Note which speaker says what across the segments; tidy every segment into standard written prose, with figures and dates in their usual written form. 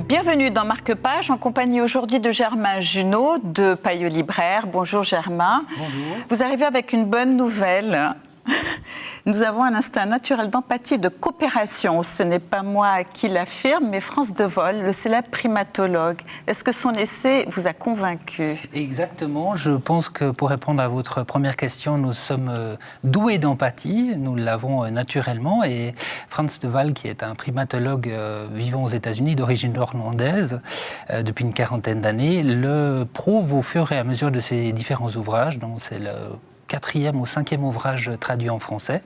Speaker 1: Bienvenue dans Marque-Page, en compagnie aujourd'hui de Germain Junot de Payot Libraire. Bonjour Germain.
Speaker 2: Bonjour.
Speaker 1: Vous arrivez avec une bonne nouvelle. Nous avons un instinct naturel d'empathie et de coopération. Ce n'est pas moi qui l'affirme, mais Frans de Waal, le célèbre primatologue. Est-ce que son essai vous a convaincu ?
Speaker 2: Exactement. Je pense que pour répondre à votre première question, nous sommes doués d'empathie. Nous l'avons naturellement. Et Frans de Waal, qui est un primatologue vivant aux États-Unis d'origine néerlandaise depuis une quarantaine d'années, le prouve au fur et à mesure de ses différents ouvrages, dont c'est le 4e ou 5e ouvrage traduit en français.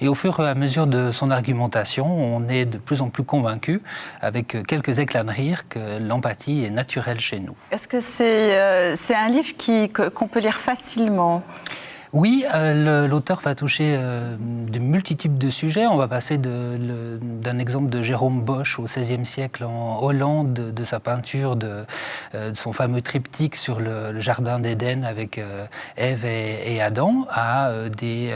Speaker 2: Et au fur et à mesure de son argumentation, on est de plus en plus convaincu, avec quelques éclats de rire, que l'empathie est naturelle chez nous.
Speaker 1: Est-ce que c'est un livre qu'on peut lire facilement ?
Speaker 2: Oui, l'auteur va toucher de multitudes de sujets. On va passer d'un exemple de Jérôme Bosch au XVIe siècle en Hollande, de sa peinture, de son fameux triptyque sur le jardin d'Éden avec Ève et Adam, à des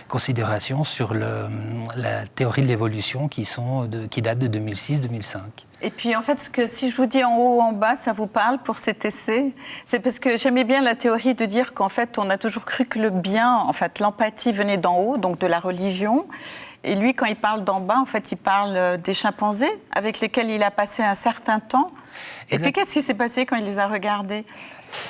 Speaker 2: considérations sur la théorie de l'évolution qui datent de 2006-2005.
Speaker 1: Et puis en fait, si je vous dis en haut ou en bas, ça vous parle pour cet essai ? C'est parce que j'aimais bien la théorie de dire qu'en fait, on a toujours cru que le bien, en fait, l'empathie venait d'en haut, donc de la religion. Et lui, quand il parle d'en bas, en fait, il parle des chimpanzés avec lesquels il a passé un certain temps. Et puis qu'est-ce qui s'est passé quand il les a regardés ?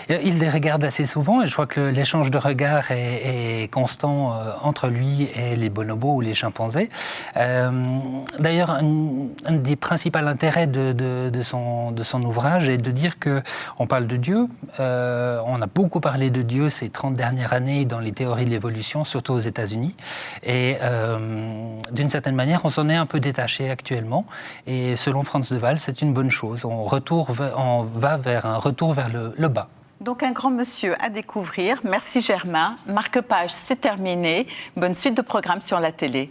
Speaker 2: Il les regarde assez souvent et je crois que l'échange de regards est constant entre lui et les bonobos ou les chimpanzés. D'ailleurs, un des principaux intérêts de son ouvrage est de dire qu'on parle de Dieu. On a beaucoup parlé de Dieu ces 30 dernières années dans les théories de l'évolution, surtout aux États-Unis. Et d'une certaine manière, on s'en est un peu détaché actuellement. Et selon Frans de Waal, c'est une bonne chose. On va vers un retour vers le bas.
Speaker 1: Donc un grand monsieur à découvrir. Merci Germain. Marque-Page, c'est terminé. Bonne suite de programmes sur la télé.